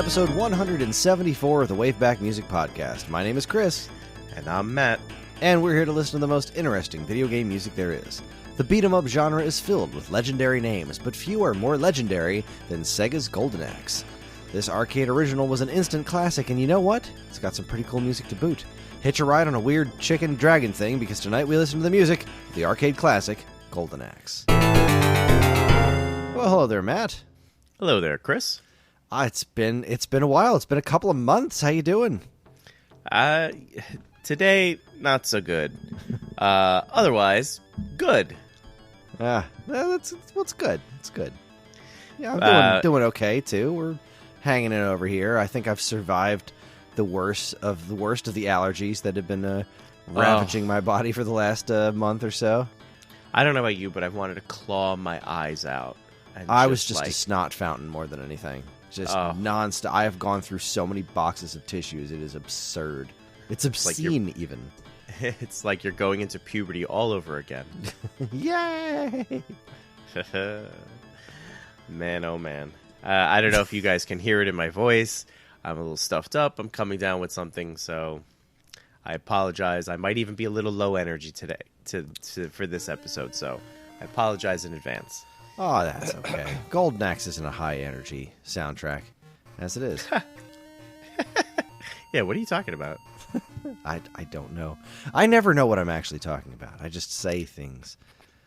episode 174 of the Waveback Music Podcast. My name is Chris. And I'm Matt. And we're here to listen to the most interesting video game music there is. The beat-em-up genre is filled with legendary names, but few are more legendary than Sega's Golden Axe. This arcade original was an instant classic, and you know what? It's got some pretty cool music to boot. Hitch a ride on a weird chicken dragon thing, because tonight we listen to the music of the arcade classic, Golden Axe. Well, hello there, Matt. Hello there, Chris. It's been a while. It's been a couple of months. How you doing? Today, not so good. Otherwise, good. That's good. It's good. Yeah, I'm doing okay too. We're hanging in over here. I think I've survived the worst of the allergies that have been ravaging my body for the last month or so. I don't know about you, but I've wanted to claw my eyes out. I was just a snot fountain more than anything. Just nonstop. I have gone through so many boxes of tissues. It is absurd. It's obscene, even. It's like you're going into puberty all over again. Yay! Man, oh man. I don't know if you guys can hear it in my voice. I'm a little stuffed up. I'm coming down with something, so I apologize. I might even be a little low energy today for this episode, so I apologize in advance. Oh, that's okay. Golden Axe isn't a high-energy soundtrack, as it is. Yeah, what are you talking about? I don't know. I never know what I'm actually talking about. I just say things.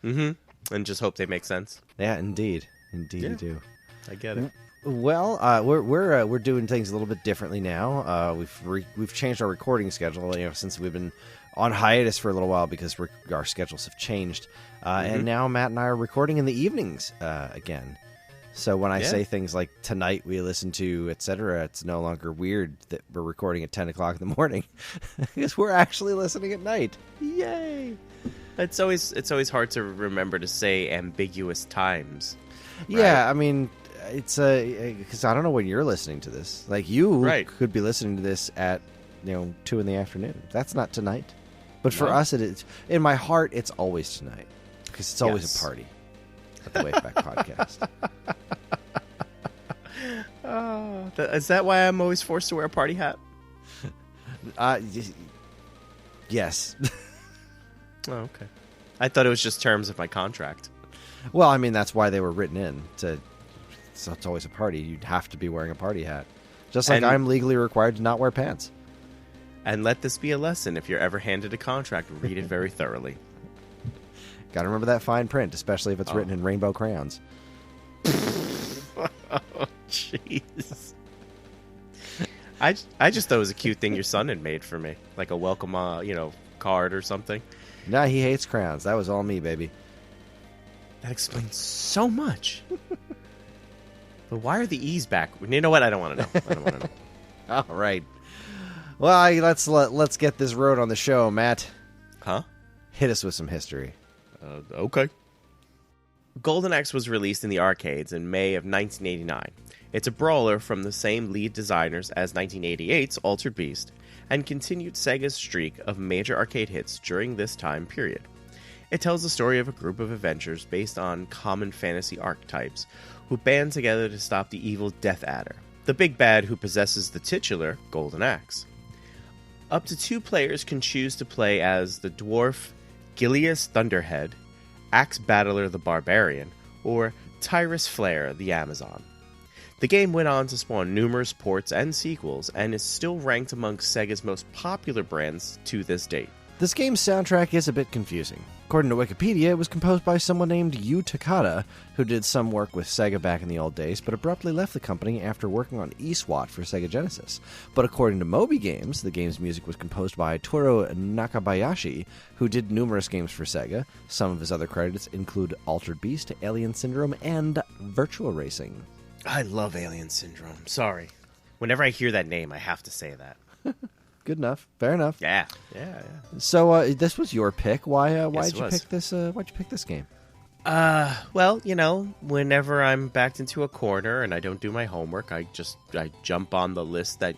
Mm-hmm. And just hope they make sense. Yeah, indeed. Indeed you do. I get it. Well, we're doing things a little bit differently now. We've changed our recording schedule, since we've been on hiatus for a little while because our schedules have changed. And now Matt and I are recording in the evenings again. So when I say things like tonight we listen to, etc., it's no longer weird that we're recording at 10 o'clock in the morning because we're actually listening at night. Yay! It's always hard to remember to say ambiguous times. Right? Yeah, I mean, it's because I don't know when you're listening to this. Like you could be listening to this at 2 in the afternoon. That's not tonight. But for us, it is. In my heart, it's always tonight because it's always a party at the Waveback Podcast. Is that why I'm always forced to wear a party hat? Yes. Oh, okay. I thought it was just terms of my contract. Well, I mean, that's why they were written in. So it's always a party. You'd have to be wearing a party hat. Just like I'm legally required to not wear pants. And let this be a lesson. If you're ever handed a contract, read it very thoroughly. Got to remember that fine print, especially if it's written in rainbow crayons. Oh, jeez. I just thought it was a cute thing your son had made for me. Like a welcome, card or something. Nah, he hates crayons. That was all me, baby. That explains so much. But why are the E's back? You know what? I don't want to know. All right. Well, let's get this road on the show, Matt. Huh? Hit us with some history. Okay. Golden Axe was released in the arcades in May of 1989. It's a brawler from the same lead designers as 1988's Altered Beast, and continued Sega's streak of major arcade hits during this time period. It tells the story of a group of adventurers based on common fantasy archetypes who band together to stop the evil Death Adder, the big bad who possesses the titular Golden Axe. Up to 2 players can choose to play as the dwarf Gilius Thunderhead, Axe Battler the Barbarian, or Tyrus Flare the Amazon. The game went on to spawn numerous ports and sequels, and is still ranked amongst Sega's most popular brands to this date. This game's soundtrack is a bit confusing. According to Wikipedia, it was composed by someone named Yu Takada, who did some work with Sega back in the old days, but abruptly left the company after working on eSWAT for Sega Genesis. But according to Moby Games, the game's music was composed by Toru Nakabayashi, who did numerous games for Sega. Some of his other credits include Altered Beast, Alien Syndrome, and Virtua Racing. I love Alien Syndrome. Sorry. Whenever I hear that name, I have to say that. Good enough. Fair enough. Yeah. So this was your pick. Why'd you pick this? Why'd you pick this game? Well, whenever I'm backed into a corner and I don't do my homework, I jump on the list that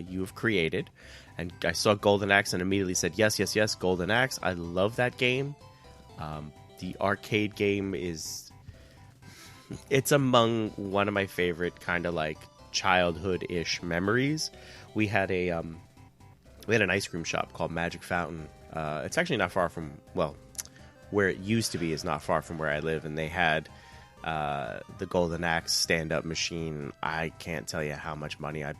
you have created, and I saw Golden Axe and immediately said yes, Golden Axe. I love that game. The arcade game it's among one of my favorite kind of like childhood-ish memories. We had an ice cream shop called Magic Fountain. It's actually not far from, well, where it used to be is not far from where I live, and they had the Golden Axe stand-up machine. I can't tell you how much money I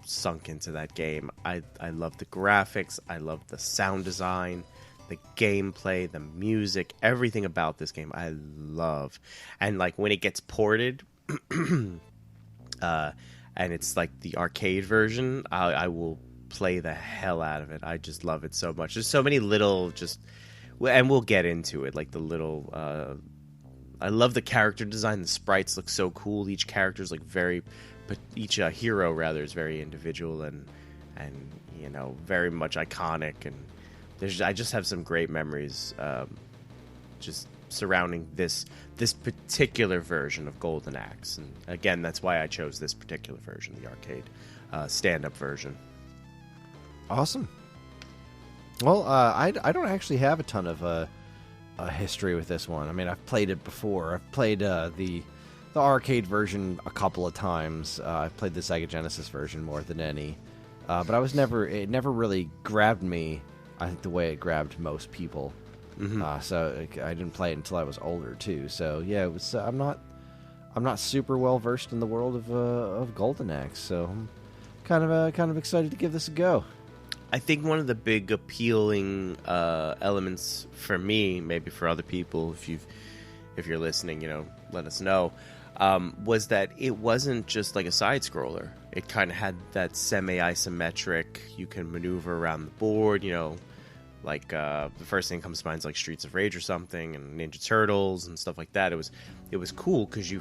sunk into that game. I love the graphics, I love the sound design, the gameplay, the music, everything about this game I love. And like when it gets ported and it's like the arcade version, I will play the hell out of it. I just love it so much. There's so many little and we'll get into it, like the little I love the character design. The sprites look so cool. Each character's like each hero rather is very individual and you know, very much iconic. And I just have some great memories just surrounding this particular version of Golden Axe. And again, that's why I chose this particular version, the arcade stand-up version. Awesome. Well, I don't actually have a ton of a history with this one. I mean, I've played it before. I've played the arcade version a couple of times. I've played the Sega Genesis version more than any. But it never really grabbed me, I think, the way it grabbed most people. Mm-hmm. So I didn't play it until I was older too. So yeah, it was. I'm not super well versed in the world of Golden Axe. So I'm kind of excited to give this a go. I think one of the big appealing elements for me, maybe for other people, if you're listening, you know, let us know, was that it wasn't just like a side scroller. It kind of had that semi-isometric. You can maneuver around the board, you know, like the first thing that comes to mind is like Streets of Rage or something, and Ninja Turtles and stuff like that. It was cool because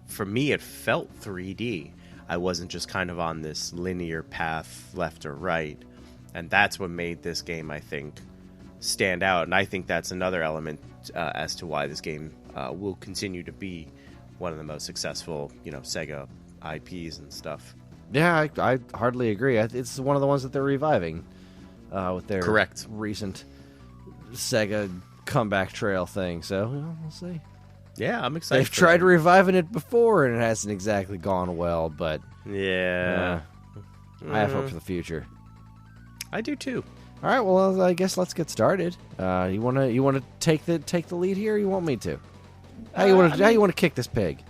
for me it felt 3D. I wasn't just kind of on this linear path left or right. And that's what made this game, I think, stand out. And I think that's another element as to why this game will continue to be one of the most successful, you know, Sega IPs and stuff. Yeah, I hardly agree. It's one of the ones that they're reviving with their recent Sega comeback trail thing. So we'll see. Yeah, I'm excited. They've tried reviving it before, and it hasn't exactly gone well. But yeah, I have hope for the future. I do too. All right, well, I guess let's get started. You wanna take the lead here? Or you want me to? How you want to kick this pig?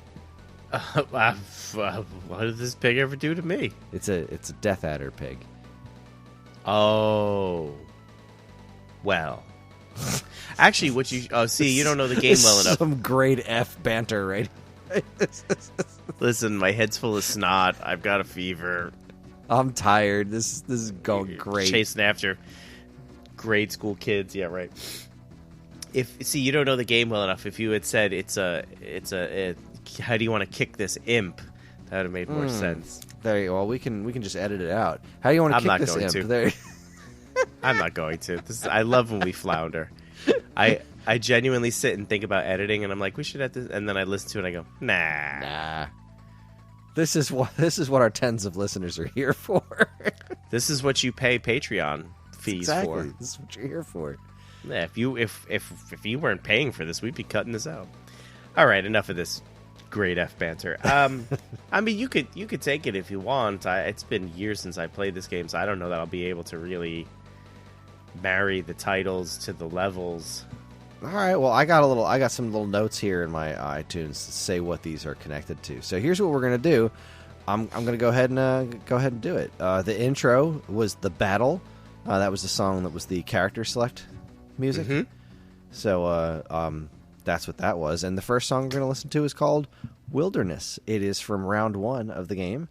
What did this pig ever do to me? It's a Death Adder pig. Oh, well. Actually, you don't know the game well enough. Some grade F banter, right? Listen, my head's full of snot. I've got a fever. I'm tired. This is going great. Chasing after grade school kids. Yeah, right. You don't know the game well enough. If you had said how do you want to kick this imp? That would have made more sense. There you go. Well, we can just edit it out. How do you want to kick this imp? There. I'm not going to. I love when we flounder. I genuinely sit and think about editing, and I'm like, we should edit this, and then I listen to it and I go, nah. This is what our tens of listeners are here for. This is what you pay Patreon fees for. This is what you're here for. Yeah, if you weren't paying for this, we'd be cutting this out. All right, enough of this grade F banter. I mean, you could take it if you want. It's been years since I played this game, so I don't know that I'll be able to really marry the titles to the levels. All right, well, I got some little notes here in my iTunes to say what these are connected to. So here's what we're gonna do. I'm gonna go ahead and do it. The intro was The Battle. That was the song that was the character select music. Mm-hmm. So that's what that was. And the first song we're gonna listen to is called Wilderness. It is from round 1 of the game.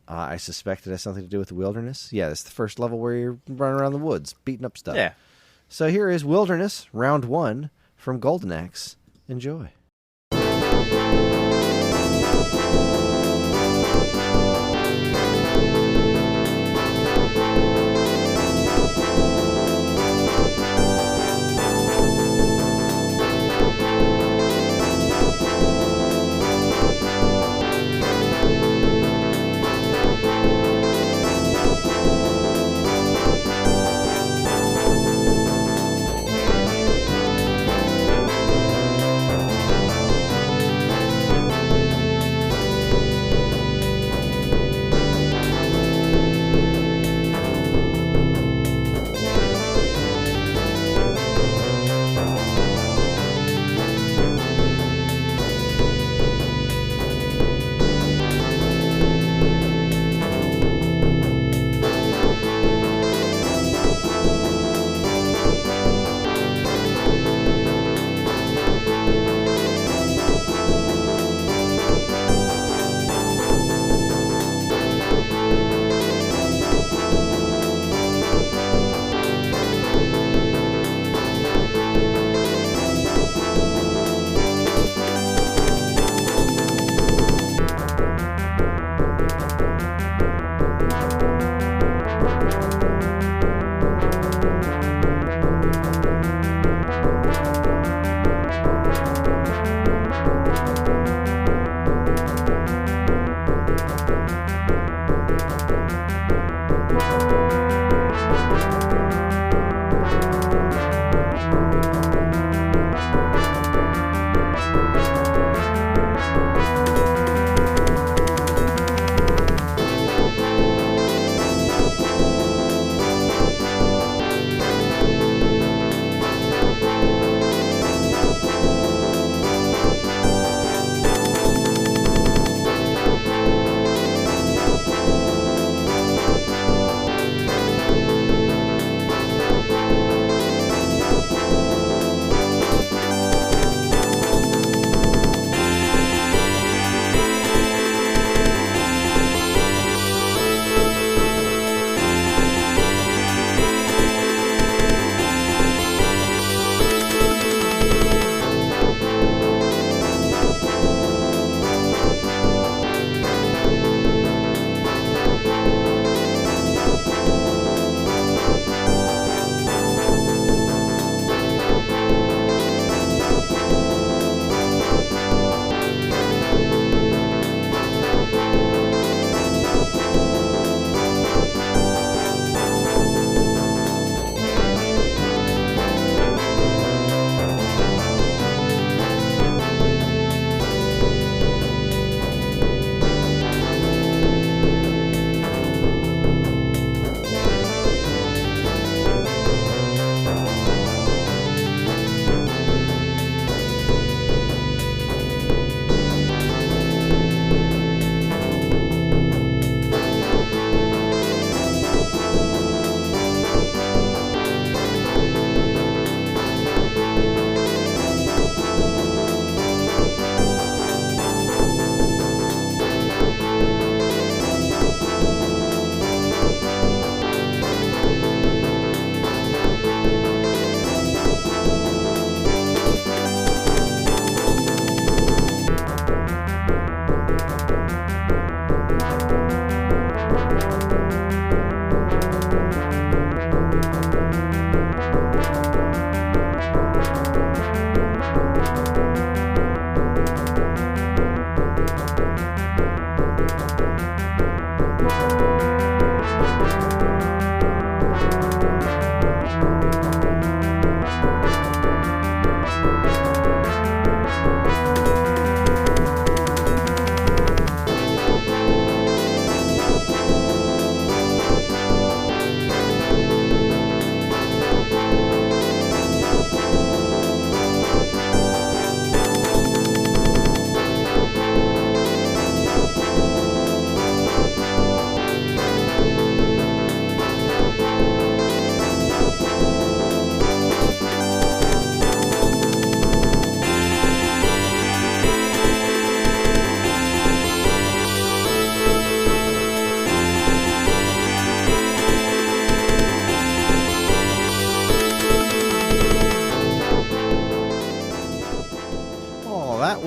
I suspect it has something to do with the wilderness. Yeah, it's the first level where you're running around the woods, beating up stuff. Yeah. So here is Wilderness, round 1 from Golden Axe. Enjoy.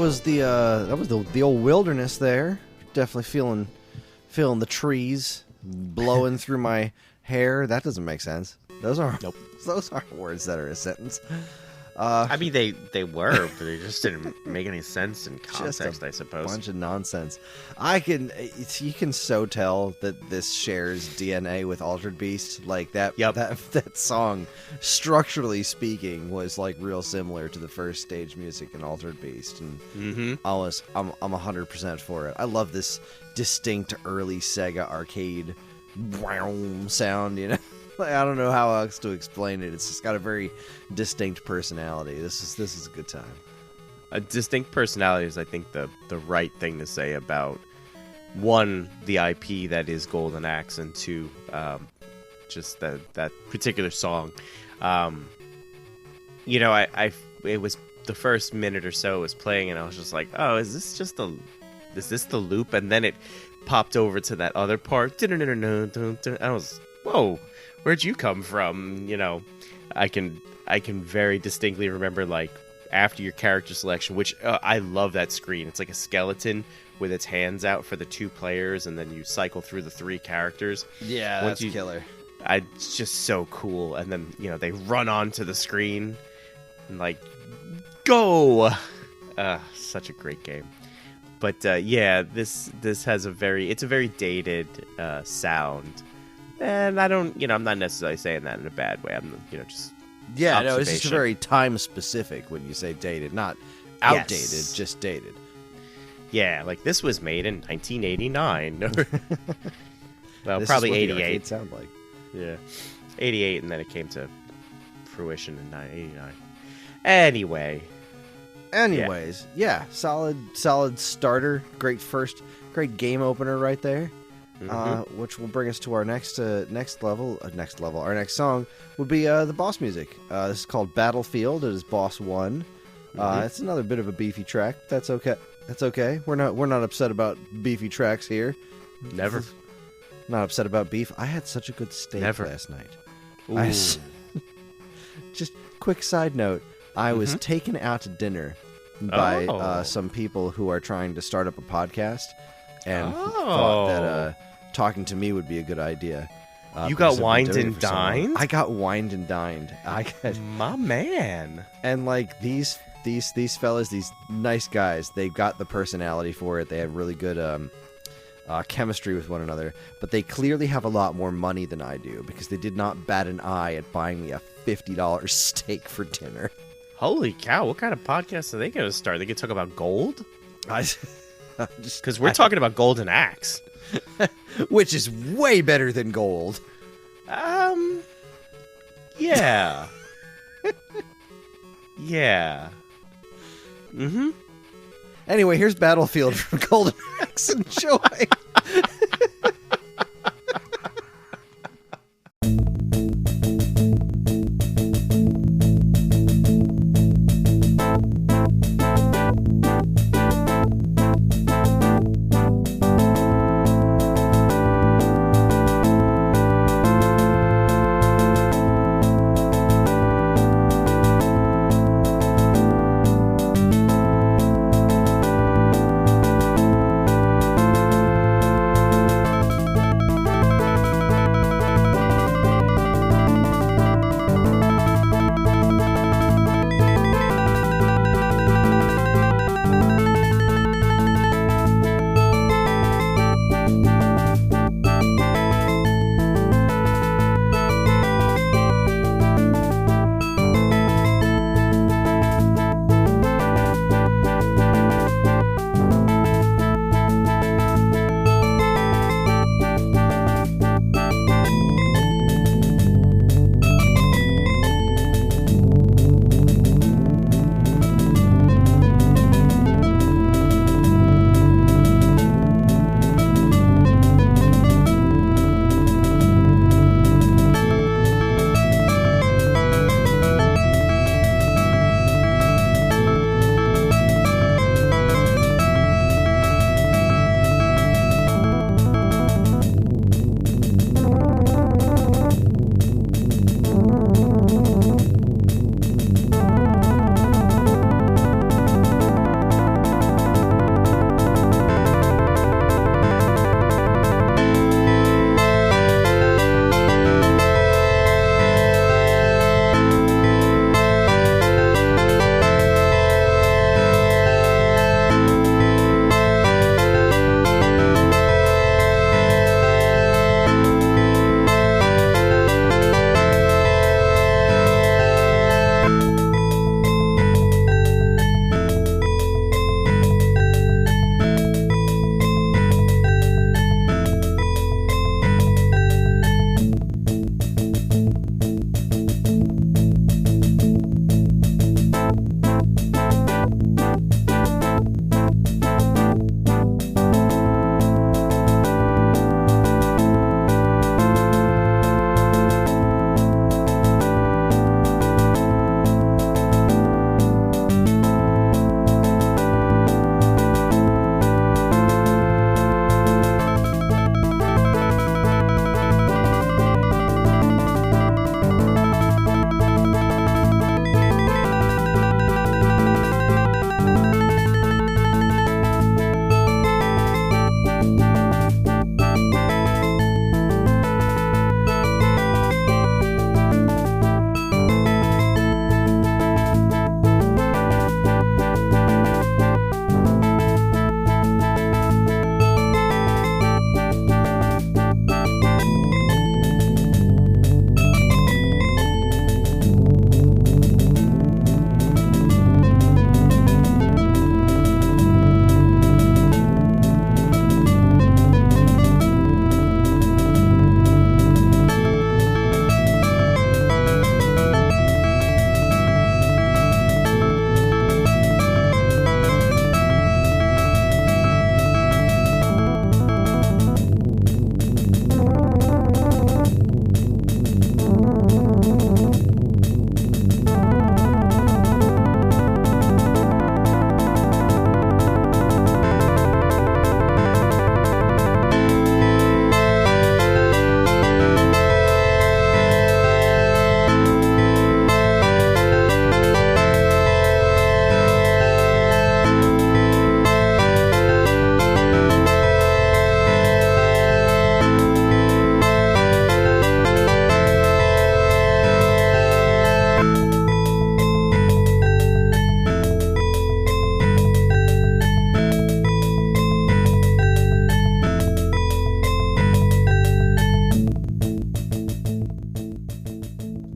was the old wilderness there. Definitely feeling the trees blowing through my hair. That doesn't make sense. Those aren't words that are a sentence. I mean, they were, but they just didn't make any sense in context, I suppose. Bunch of nonsense. You can so tell that this shares DNA with Altered Beast. Like that. Yep. That song, structurally speaking, was like real similar to the first stage music in Altered Beast, and I'm 100% for it. I love this distinct early Sega arcade sound. You know. I don't know how else to explain it. It's just got a very distinct personality. This is a good time. A distinct personality is, I think, the right thing to say about, one, the IP that is Golden Axe, and two, just that particular song. You know, it was the first minute or so it was playing, and I was just like, oh, is this the loop? And then it popped over to that other part. I was, whoa. Where'd you come from? You know, I can very distinctly remember, like, after your character selection, which I love that screen. It's like a skeleton with its hands out for the 2 players, and then you cycle through the 3 characters. Yeah, that's killer. It's just so cool. And then, you know, they run onto the screen and, like, go! Such a great game. But, yeah, this has a very dated sound. And I'm not necessarily saying that in a bad way. I'm, just no, it's just very time specific when you say dated, not outdated, just dated. Yeah, like this was made in 1989. Well, this probably is what 88. The arcade sound like. Yeah, 88, and then it came to fruition in 1989. Anyways, yeah, solid starter. Great game opener right there. Which will bring us to our next level. Our next song would be the boss music. This is called Battlefield. It is Boss 1. It's another bit of a beefy track. That's okay. We're not upset about beefy tracks here. Never. Not upset about beef. I had such a good steak last night. Just quick side note. I was taken out to dinner by some people who are trying to start up a podcast. And thought that talking to me would be a good idea. You got wined and dined? I got wined and dined. My man. And like these fellas, these nice guys, they've got the personality for it. They have really good chemistry with one another. But they clearly have a lot more money than I do, because they did not bat an eye at buying me a $50 steak for dinner. Holy cow! What kind of podcast are they going to start? They can talk about gold? Because we're talking about Golden Axe. Which is way better than gold. Yeah. Yeah. Anyway, here's Battlefield from Golden Axe. Enjoy.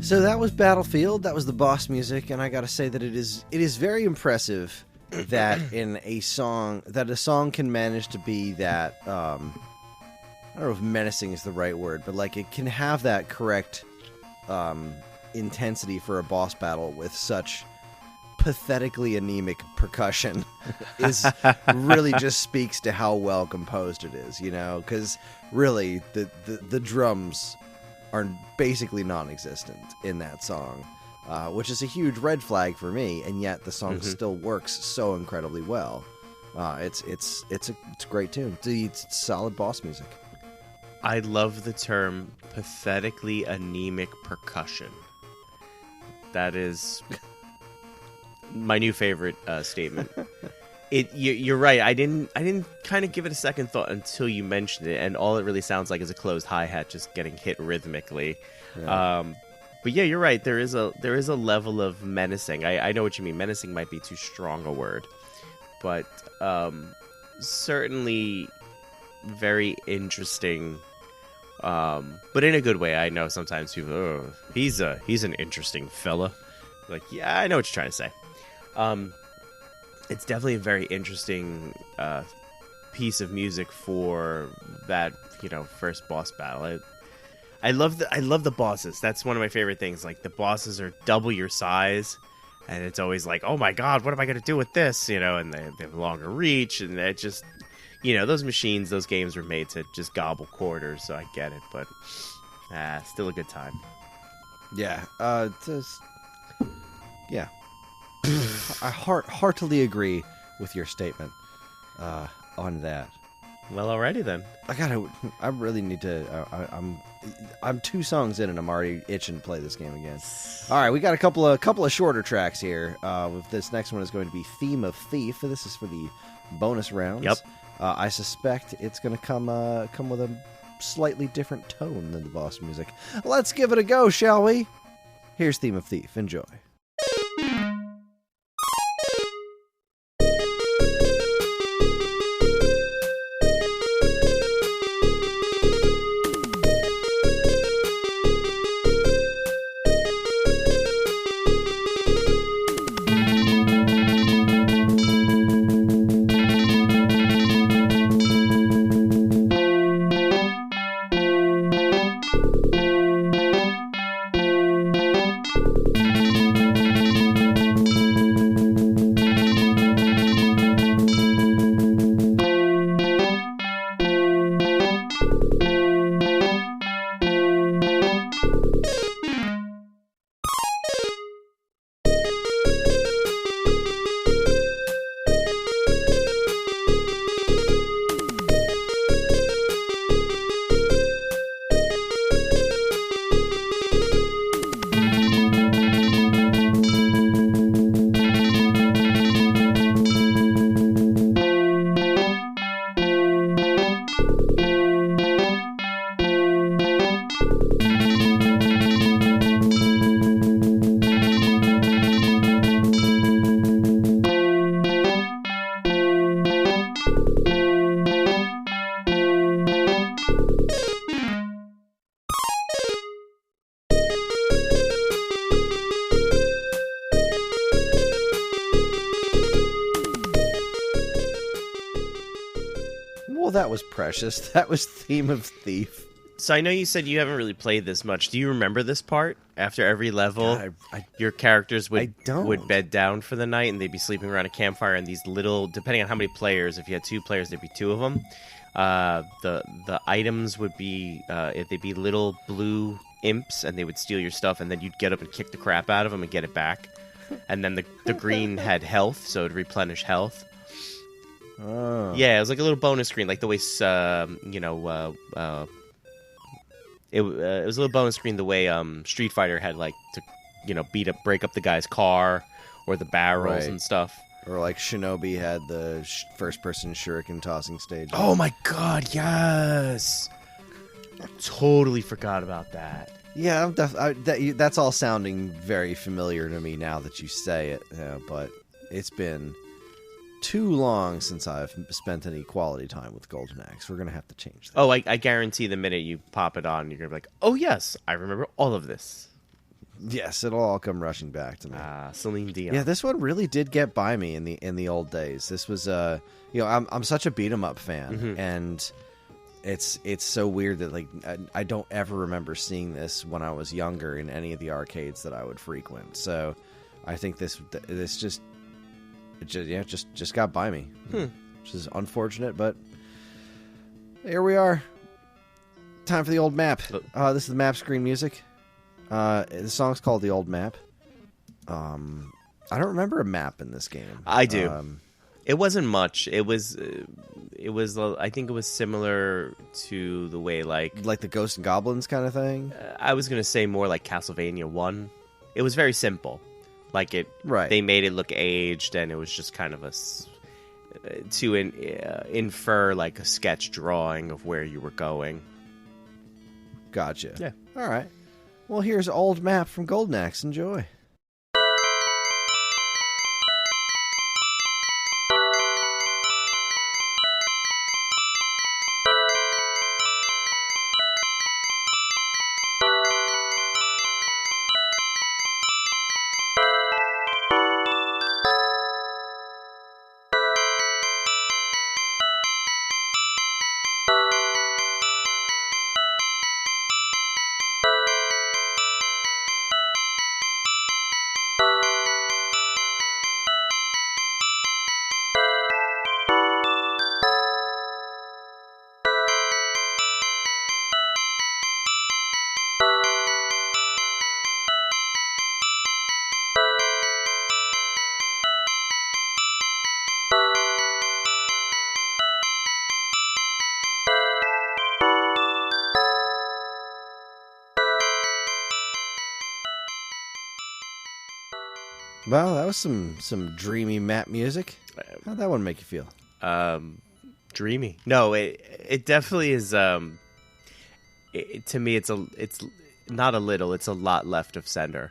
So that was Battlefield. That was the boss music, and I got to say that it is very impressive that a song can manage to be that. I don't know if menacing is the right word, but like it can have that correct intensity for a boss battle with such pathetically anemic percussion. Is really just speaks to how well composed it is, you know, because really the drums are basically non-existent in that song, which is a huge red flag for me, and yet the song still works so incredibly well. It's a great tune. It's solid boss music. I love the term pathetically anemic percussion. That is my new favorite statement. You're right. I didn't kind of give it a second thought until you mentioned it, and all it really sounds like is a closed hi-hat just getting hit rhythmically. Yeah. But yeah, you're right. There is a level of menacing. I know what you mean. Menacing might be too strong a word, but certainly very interesting. But in a good way. I know sometimes people, oh, he's an interesting fella. Like, yeah, I know what you're trying to say. It's definitely a very interesting piece of music for that, first boss battle. I love the bosses. That's one of my favorite things. Like, the bosses are double your size, and it's always like, oh my god, what am I going to do with this? And they have longer reach, and it just, those machines, those games were made to just gobble quarters, so I get it, but still a good time. Yeah, yeah. I heartily agree with your statement on that. Well, alrighty then. I really need to. I'm 2 songs in and I'm already itching to play this game again. All right, we got a couple of shorter tracks here. This next one is going to be "Theme of Thief." This is for the bonus rounds. Yep. I suspect it's going to come with a slightly different tone than the boss music. Let's give it a go, shall we? Here's "Theme of Thief." Enjoy. Well, that was precious. That was "Theme of Thief." So I know you said you haven't really played this much. Do you remember this part? After every level, God, your characters would don't. bed down for the night, and they'd be sleeping around a campfire. And these little, depending on how many players, if you had 2 players, there'd be 2 of them. The items would be they'd be little blue imps, and they would steal your stuff, and then you'd get up and kick the crap out of them and get it back. And then the green had health, so it'd replenish health. Oh. Yeah, it was like a little bonus screen, like the way it was a little bonus screen the way Street Fighter had, like, to break up the guy's car or the barrels and stuff. Or like Shinobi had the first-person shuriken tossing stage. Oh my god, yes! Totally forgot about that. Yeah, that's all sounding very familiar to me now that you say it. But it's been too long since I've spent any quality time with Golden Axe. We're going to have to change that. Oh, I guarantee the minute you pop it on, you're going to be like, oh yes, I remember all of this. Yes, it'll all come rushing back to me. Celine Dion. Yeah, this one really did get by me in the old days. This was I'm such a beat 'em up fan, and it's so weird that like I don't ever remember seeing this when I was younger in any of the arcades that I would frequent. So I think this just got by me, which is unfortunate, but here we are. Time for the old map. This is the map screen music. The song's called The Old Map. I don't remember a map in this game. I do. It wasn't much. It was. I think it was similar to the way like the Ghosts and Goblins kind of thing. I was gonna say more like Castlevania 1. It was very simple. Like it. Right. They made it look aged, and it was just kind of to infer like a sketch drawing of where you were going. Gotcha. Yeah. All right. Well, here's Old Map from Golden Axe. Enjoy. Well, that was some dreamy map music. How'd that one make you feel? Dreamy. No, it definitely is. To me, it's not a little. It's a lot left of center.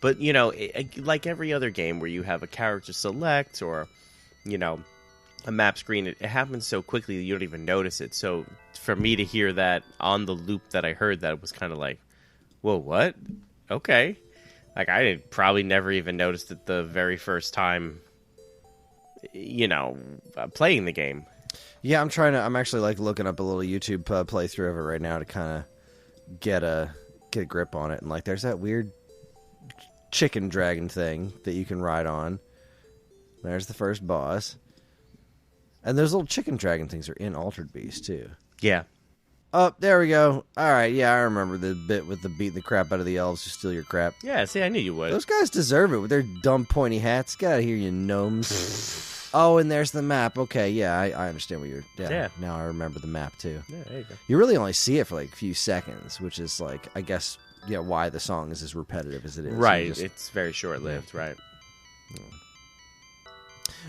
But you know, like every other game where you have a character select or a map screen, it happens so quickly that you don't even notice it. So for me to hear that on the loop that I heard, that was kind of like, whoa, what? Okay. Like, I probably never even noticed it the very first time, playing the game. Yeah, I'm actually, like, looking up a little YouTube playthrough of it right now to kind of get a grip on it. And, like, there's that weird chicken dragon thing that you can ride on. There's the first boss. And those little chicken dragon things are in Altered Beast, too. Yeah. Oh, there we go. All right, yeah, I remember the bit with the beating the crap out of the elves who steal your crap. Yeah, see, I knew you would. Those guys deserve it with their dumb pointy hats. Get out of here, you gnomes. Oh, and there's the map. Okay, yeah, I understand what you're... Yeah, now I remember the map, too. Yeah, there you go. You really only see it for, like, a few seconds, which is, like, I guess, why the song is as repetitive as it is. Right, it's very short-lived, right.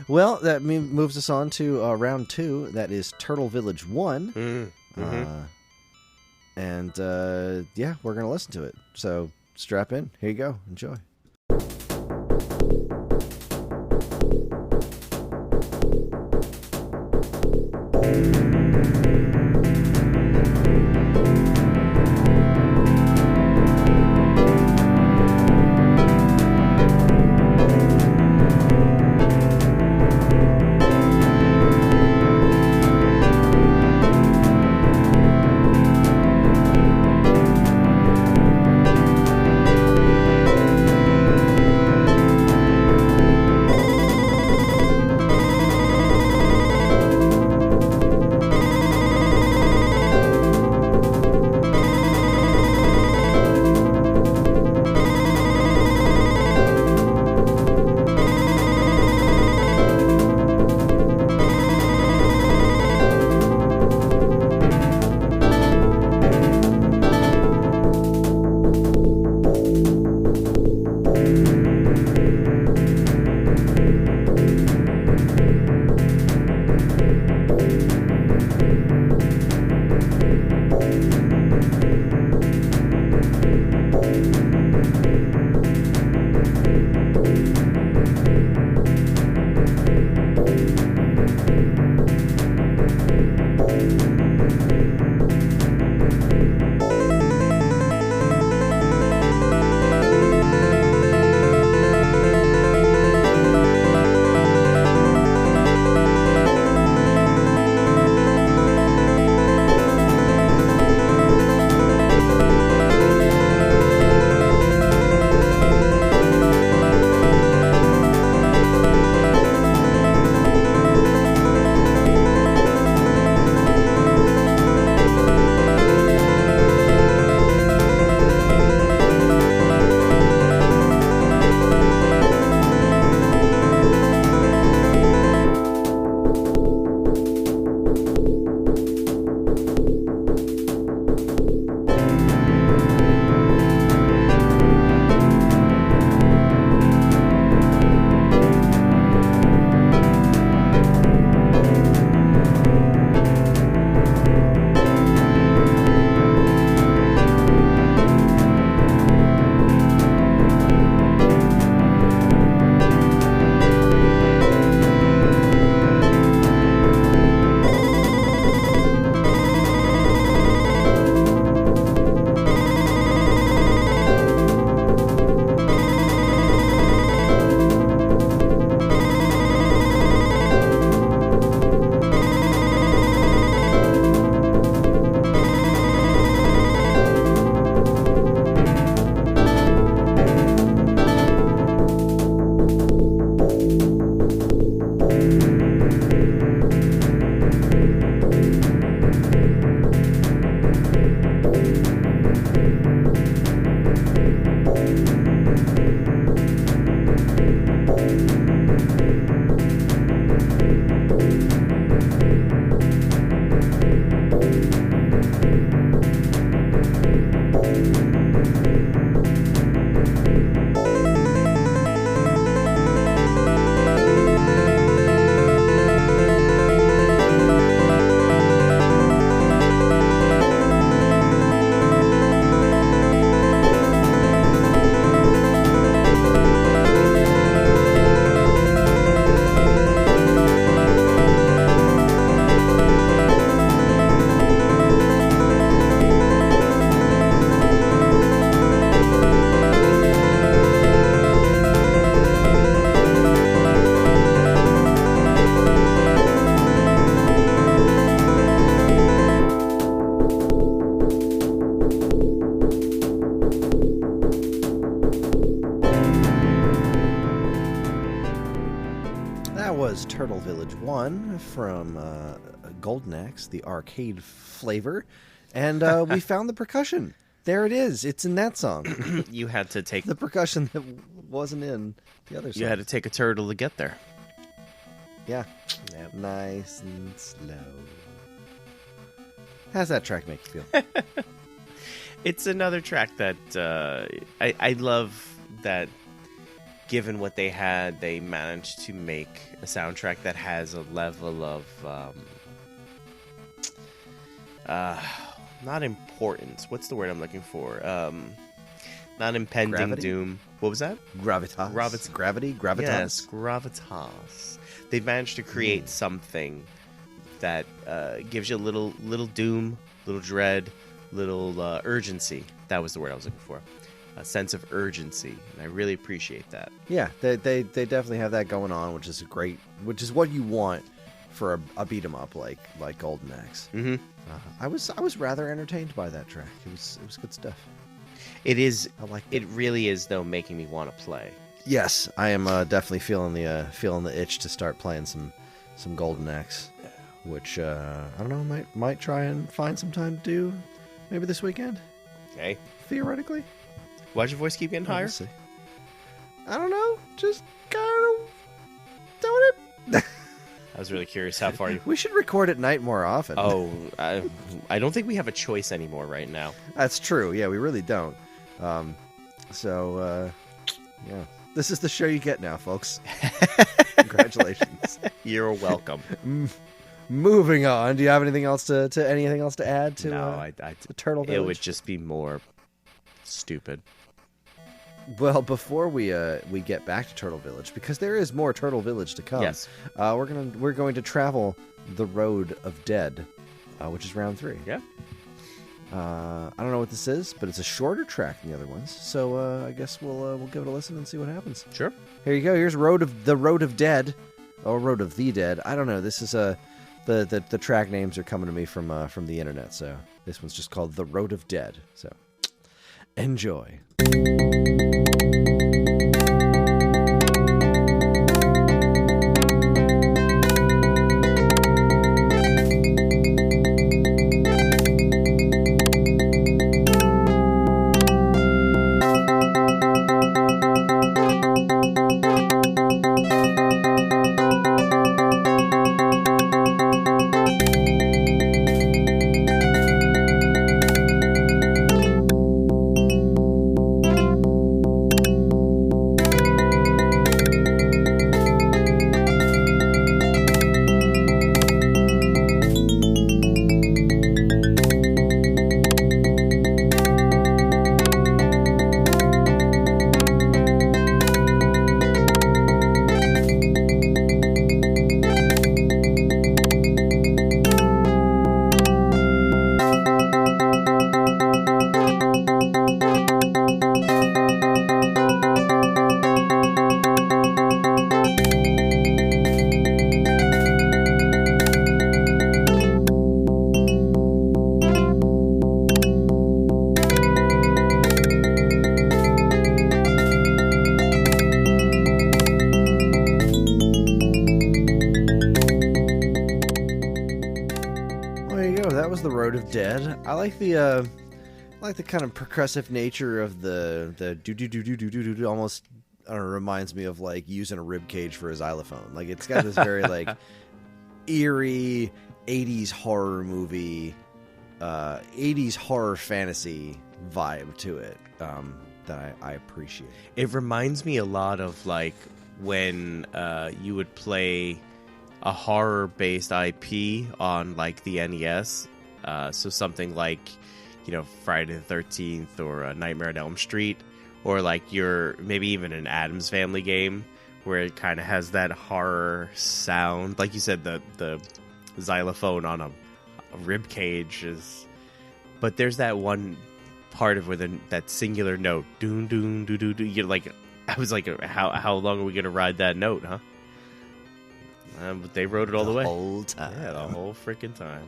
Well, that moves us on to round 2. That is Turtle Village 1. Mm-hmm. And we're going to listen to it. So strap in. Here you go. Enjoy. was Turtle Village 1 from Golden Axe, the arcade flavor. And we found the percussion. There it is. It's in that song. You had to take the percussion that wasn't in the other song. You had to take a turtle to get there. Yeah. Yep. Nice and slow. How's that track make you feel? It's another track that I love that given what they had, they managed to make a soundtrack that has a level of not importance. What's the word I'm looking for? Not impending Gravity? doom. What was that? Gravitas. Gravity? Gravitas? Yes, gravitas. They've managed to create something that gives you a little doom, little dread, little urgency. That was the word I was looking for. A sense of urgency, and I really appreciate that. Yeah, they definitely have that going on, which is which is what you want for a beat 'em up like Golden Axe. Mm-hmm. I was rather entertained by that track. It was good stuff. It is. I like it. Really is though, making me want to play. Yes, I am definitely feeling the itch to start playing some Golden Axe, which I don't know, might try and find some time to do, maybe this weekend. Okay. Theoretically. Why'd your voice keep getting higher? We'll see. I don't know. Just kind of doing it. I was really curious how far you. We should record at night more often. Oh, I don't think we have a choice anymore right now. That's true. Yeah, we really don't. Yeah. This is the show you get now, folks. Congratulations. You're welcome. Moving on. Do you have anything else to add to? No, the Turtle Village? It would just be more stupid. Well, before we get back to Turtle Village, because there is more Turtle Village to come. Yes. We're going to travel the Road of Dead, which is round 3. Yeah. I don't know what this is, but it's a shorter track than the other ones. So I guess we'll give it a listen and see what happens. Sure. Here you go. Here's the Road of Dead, or Road of the Dead. I don't know. This is the track names are coming to me from the internet. So this one's just called The Road of Dead. So enjoy. The Road of Dead. I like the kind of percussive nature of the do do do do do do do. Almost, I don't know, reminds me of like using a rib cage for a xylophone. Like it's got this very like eerie 80s horror movie, 80s horror fantasy vibe to it that I appreciate. It reminds me a lot of like when you would play a horror-based IP on like the NES. So something like, Friday the 13th or Nightmare on Elm Street, or like maybe even an Addams Family game where it kind of has that horror sound. Like you said, the xylophone on a rib cage is, but there's that one part of where that singular note, doon doon doo doo doo. You're like, I was like, how long are we gonna ride that note, huh? But they rode it all the way. The whole time. Yeah, the whole freaking time.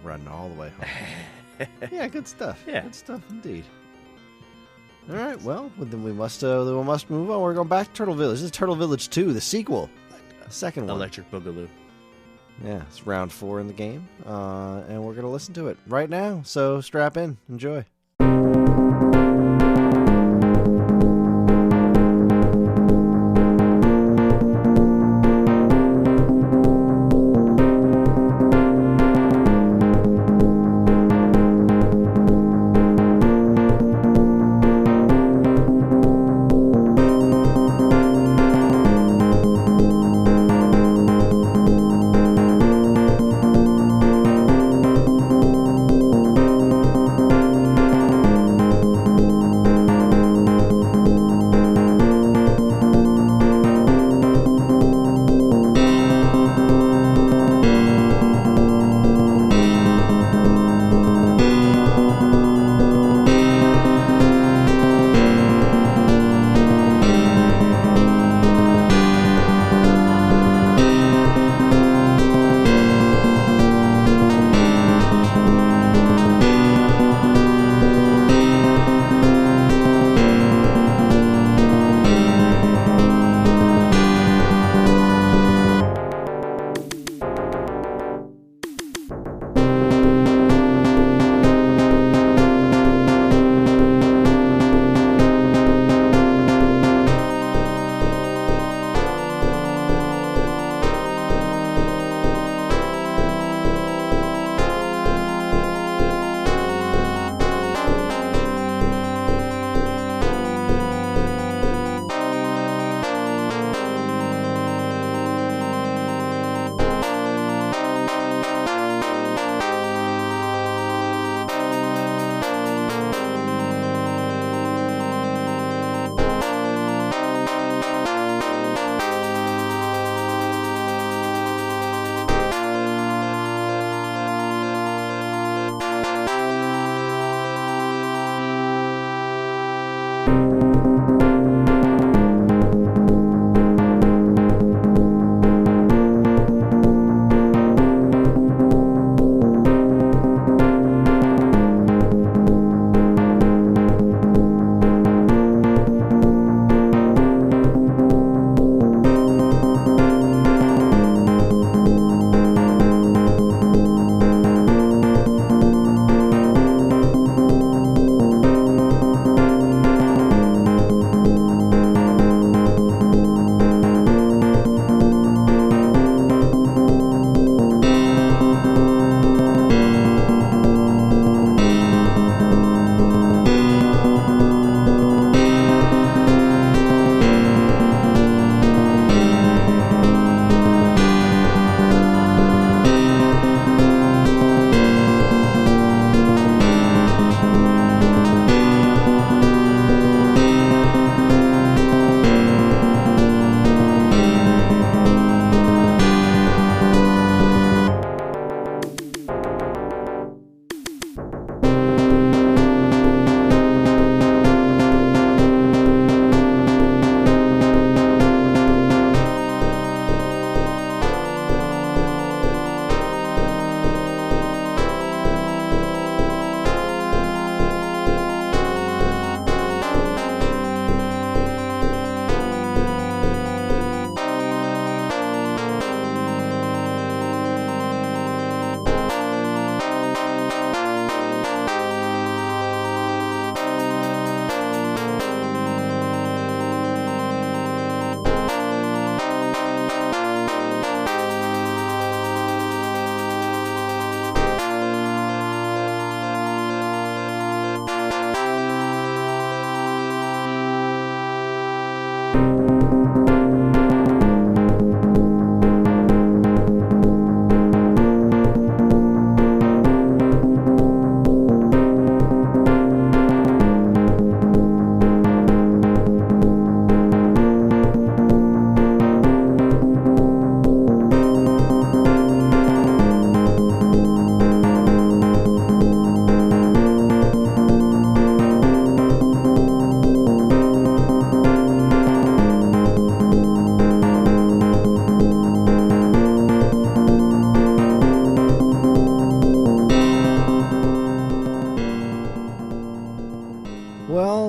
Running all the way home. Yeah, good stuff. Yeah. Good stuff indeed. All right, well, then we must move on. We're going back to Turtle Village. This is Turtle Village 2, the sequel. second one. Electric Boogaloo. Yeah, it's round 4 in the game, and we're going to listen to it right now. So strap in. Enjoy.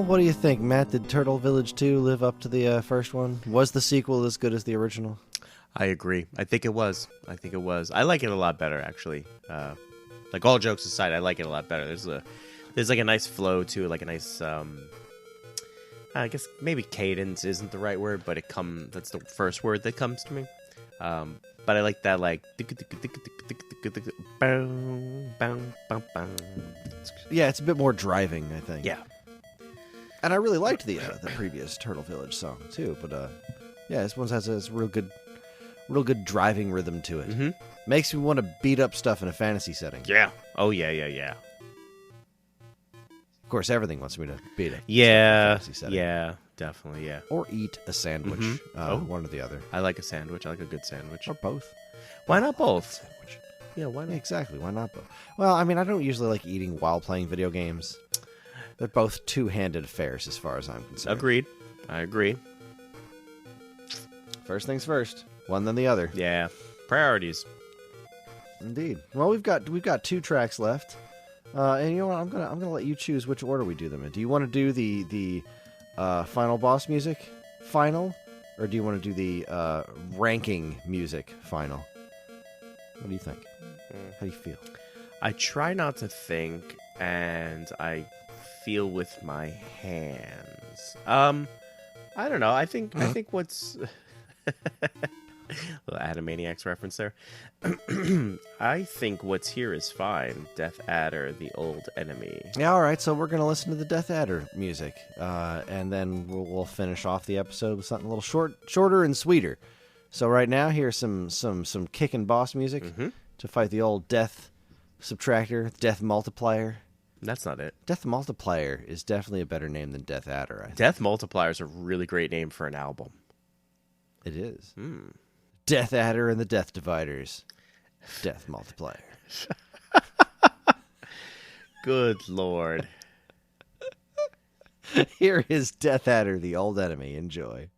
What do you think, Matt? Did Turtle Village 2 live up to the first one? Was the sequel as good as the original? I agree. I think it was. I like it a lot better, actually. Like, all jokes aside, I like it a lot better. There's like a nice flow to it, like a nice, I guess maybe cadence isn't the right word, but that's the first word that comes to me. But I like that, like, Yeah, it's a bit more driving, I think. yeah. And I really liked the previous Turtle Village song too, but yeah, this one has a real good driving rhythm to it. Mm-hmm. Makes me want to beat up stuff in a fantasy setting. Yeah. Oh, yeah. Of course, everything wants me to beat it. Yeah. Fantasy setting. Yeah. Definitely, yeah. Or eat a sandwich. Mhm. One or the other. I like a sandwich. I like a good sandwich. Or both. Why not both? Sandwich. Yeah, why not? Exactly. Why not both? Well, I mean, I don't usually like eating while playing video games. They're both two-handed affairs as far as I'm concerned. Agreed. I agree. First things first. One then the other. Yeah. Priorities. Indeed. Well, we've got 2 tracks left. And you know what? I'm gonna let you choose which order we do them in. Do you want to do the final boss music final, or do you want to do the ranking music final? What do you think? How do you feel? I try not to think, and I feel with my hands. I don't know. I think what's little Animaniacs reference there. I think what's here is fine. Death Adder, the old enemy. Yeah, all right. So we're gonna listen to the Death Adder music, and then we'll finish off the episode with something a little shorter and sweeter. So right now, here's some kickin' boss music to fight the old Death Subtractor, Death Multiplier. That's not it. Death Multiplier is definitely a better name than Death Adder, I think. Death Multiplier is a really great name for an album. It is. Death Adder and the Death Dividers. Death Multiplier. Good Lord. Here is Death Adder, the old enemy. Enjoy.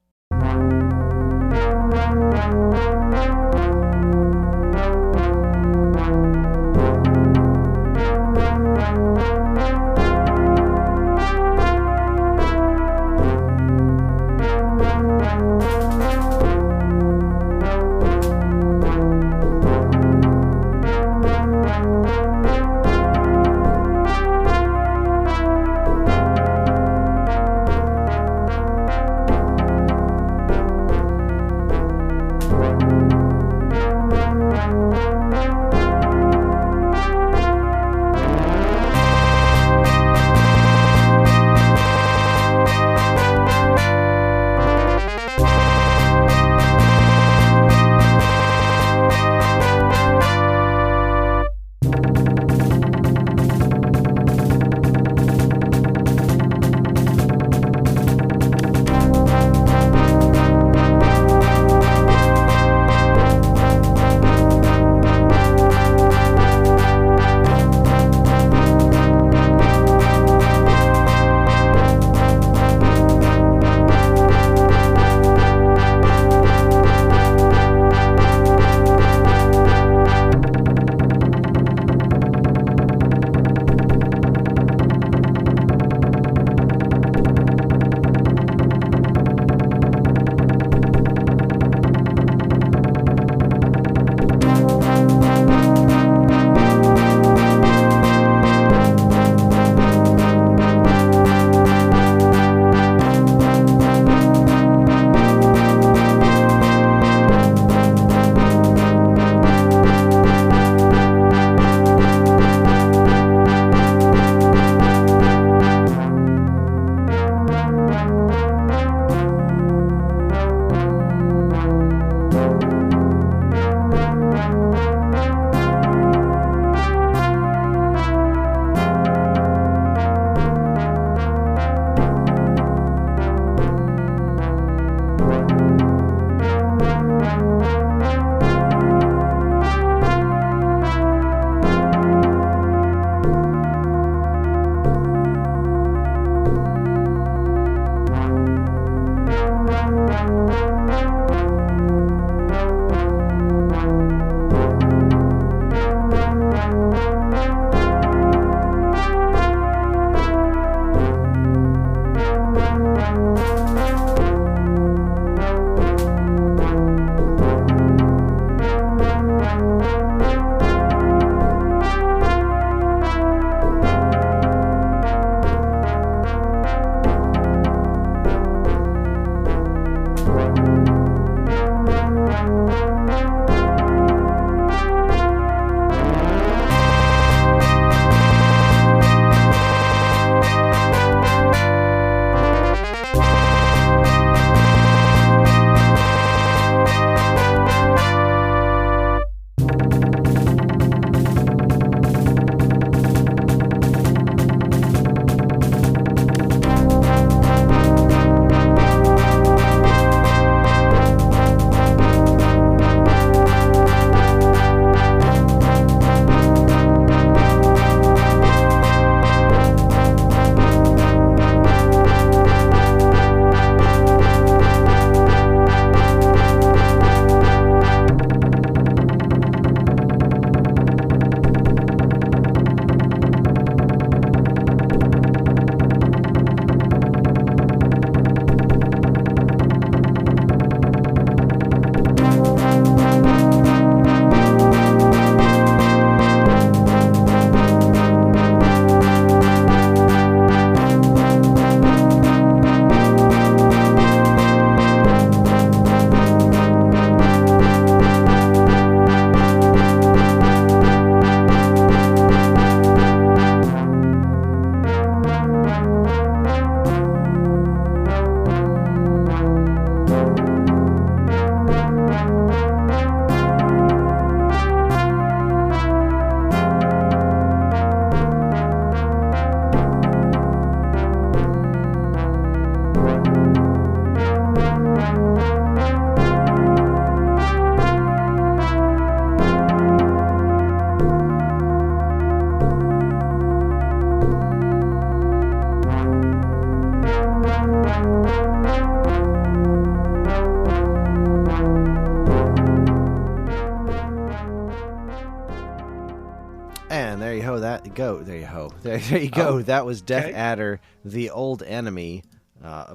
go. There you go. There you go. Oh, That was Death okay. Adder, The Old Enemy,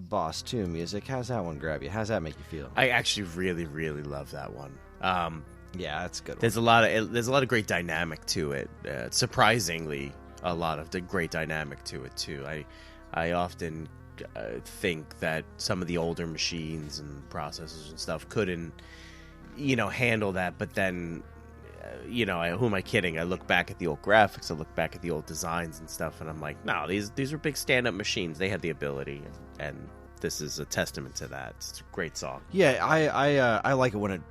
Boss 2 music. How's that one grab you? How's that make you feel? I actually really, really love that one. Yeah, that's a good one. There's a lot of great dynamic to it. Surprisingly, a lot of the great dynamic to it too. I often think that some of the older machines and processors and stuff couldn't, handle that. But then, who am I kidding? I look back at the old graphics, I look back at the old designs and stuff, and I'm like, no, these are big stand-up machines. They had the ability, and this is a testament to that. It's a great song. Yeah, I like it when it,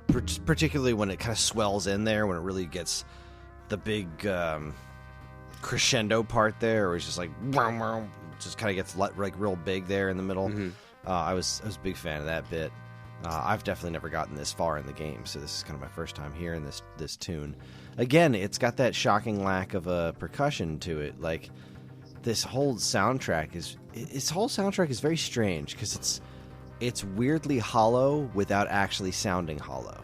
particularly when it kind of swells in there, when it really gets the big crescendo part there, where it's just like, just kind of gets like real big there in the middle. Mm-hmm. I was a big fan of that bit. I've definitely never gotten this far in the game, so this is kind of my first time hearing this tune. Again, it's got that shocking lack of percussion to it. Like, this whole soundtrack is very strange because it's weirdly hollow without actually sounding hollow.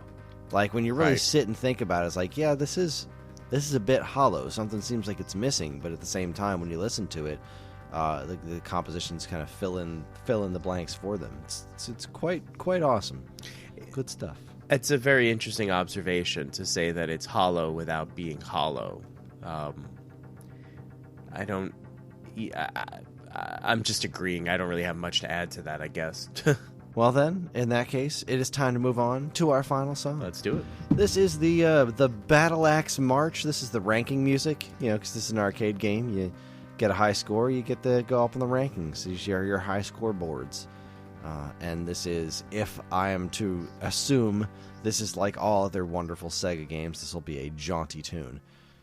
Like, when you really Right. sit and think about it, it's like, yeah, this is a bit hollow. Something seems like it's missing, but at the same time, when you listen to it, the compositions kind of fill in the blanks for them. It's quite awesome. Good stuff. It's a very interesting observation to say that it's hollow without being hollow. I'm just agreeing. I don't really have much to add to that, I guess. Well then, in that case, it is time to move on to our final song. Let's do it. This is the Battle Axe March. This is the ranking music, because this is an arcade game. You get a high score, you get to go up in the rankings. These are your high score boards. And this is, if I am to assume, this is like all other wonderful Sega games, this will be a jaunty tune.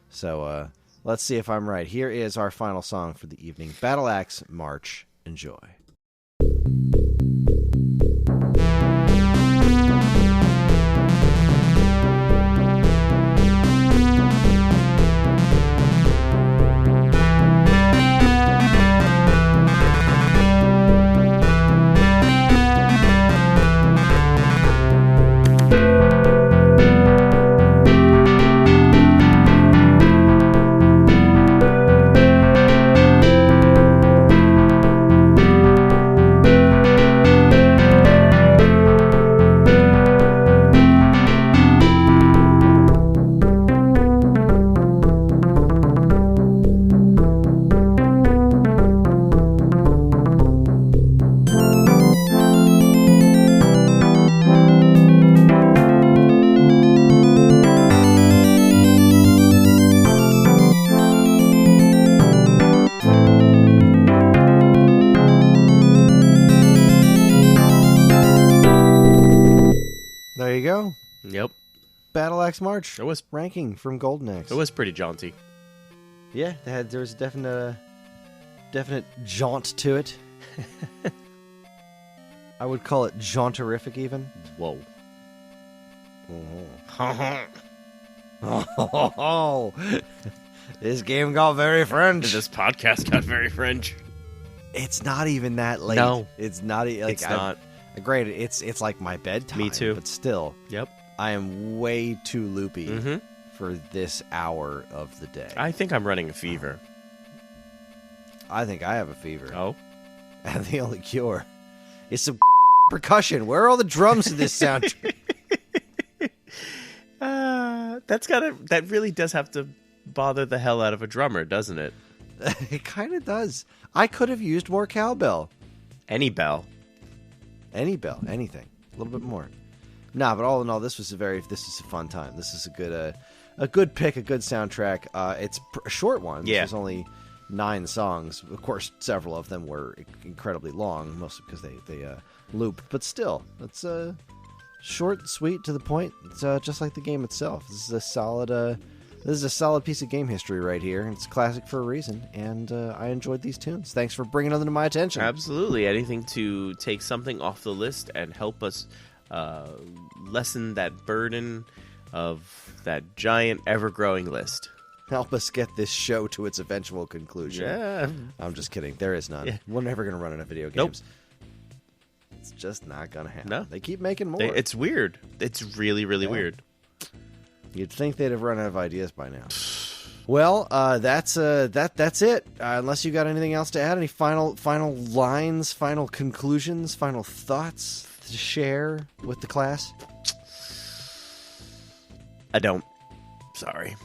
So let's see if I'm right. Here is our final song for the evening, Battle Axe March. Enjoy. There you go. Yep. Battle Axe March. It was Ranking from Golden Axe. it was pretty jaunty. Yeah, there was a definite jaunt to it. I would call it jaunterific even. Whoa. Oh, this game got very French. This podcast got very French. It's not even that late. No. It's not. It's not. Granted, it's like my bedtime. Me too. But still, Yep. I am way too loopy Mm-hmm. for this hour of the day. I think I'm running a fever. I think I have a fever. Oh. And the only cure is some percussion. Where are all the drums in this soundtrack? That really does have to bother the hell out of a drummer, doesn't it? It kind of does. I could have used more cowbell. Any bell. Any bell, anything, a little bit more. Nah, but all in all, this was a fun time. This is a good pick, a good soundtrack. It's a short one. Yeah. There's only 9 songs. Of course, several of them were incredibly long, mostly because they looped. But still, it's short, sweet, to the point. It's just like the game itself. This is a solid piece of game history right here. It's classic for a reason, and I enjoyed these tunes. Thanks for bringing them to my attention. Absolutely. Anything to take something off the list and help us lessen that burden of that giant, ever-growing list. Help us get this show to its eventual conclusion. Yeah. I'm just kidding. There is none. Yeah. We're never going to run out of video Nope. games. It's just not going to happen. No. They keep making more. It's weird. It's really, really Yeah. weird. You'd think they'd have run out of ideas by now. Well, that's it. Unless you got anything else to add, any final lines, final conclusions, final thoughts to share with the class? I don't. Sorry.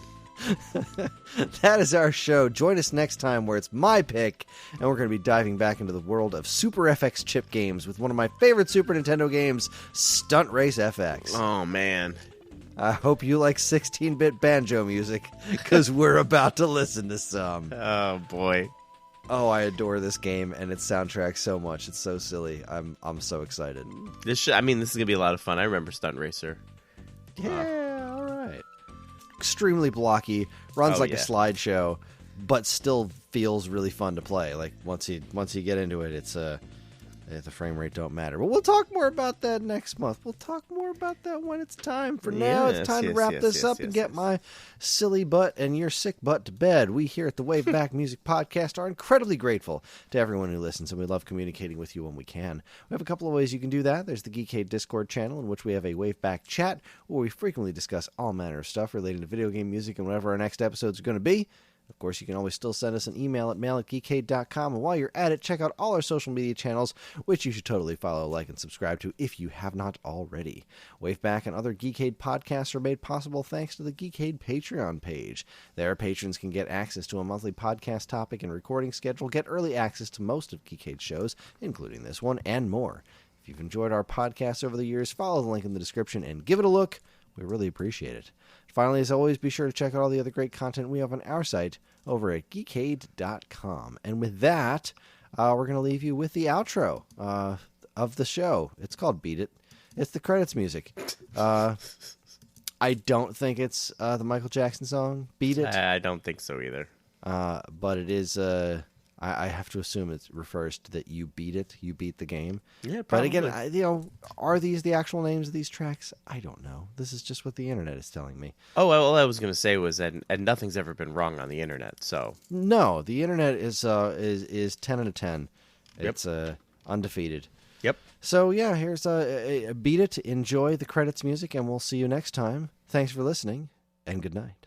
That is our show. Join us next time where it's my pick, and we're going to be diving back into the world of Super FX chip games with one of my favorite Super Nintendo games, Stunt Race FX. Oh, man. I hope you like 16-bit banjo music, because we're about to listen to some. Oh, boy. Oh, I adore this game and its soundtrack so much. It's so silly. I'm so excited. This is going to be a lot of fun. I remember Stunt Racer. Yeah, all right. Extremely blocky, runs like a slideshow, but still feels really fun to play. Like once you get into it, it's the frame rate don't matter. But we'll talk more about that next month. We'll talk more about that when it's time. For now, it's time to wrap this up and get my silly butt and your sick butt to bed. We here at the Wave Back Music Podcast are incredibly grateful to everyone who listens, and we love communicating with you when we can. We have a couple of ways you can do that. There's the Geekade Discord channel, in which we have a Wave Back chat, where we frequently discuss all manner of stuff relating to video game music and whatever our next episodes are going to be. Of course, you can always still send us an email at mail@geekade.com, and while you're at it, check out all our social media channels, which you should totally follow, like, and subscribe to if you have not already. Waveback and other Geekade podcasts are made possible thanks to the Geekade Patreon page. There, patrons can get access to a monthly podcast topic and recording schedule, get early access to most of Geekade's shows, including this one, and more. If you've enjoyed our podcasts over the years, follow the link in the description and give it a look. We really appreciate it. Finally, as always, be sure to check out all the other great content we have on our site over at geekade.com. And with that, we're going to leave you with the outro of the show. It's called Beat It. It's the credits music. I don't think it's the Michael Jackson song, Beat It. I don't think so either. But it is... I have to assume it refers to that you beat it, you beat the game. Yeah, probably. But again, are these the actual names of these tracks? I don't know. This is just what the internet is telling me. Oh, well, all I was going to say was, and nothing's ever been wrong on the internet, so. No, the internet is 10 out of 10. Yep. It's undefeated. Yep. So yeah, here's Beat It. Enjoy the credits music, and we'll see you next time. Thanks for listening, and good night.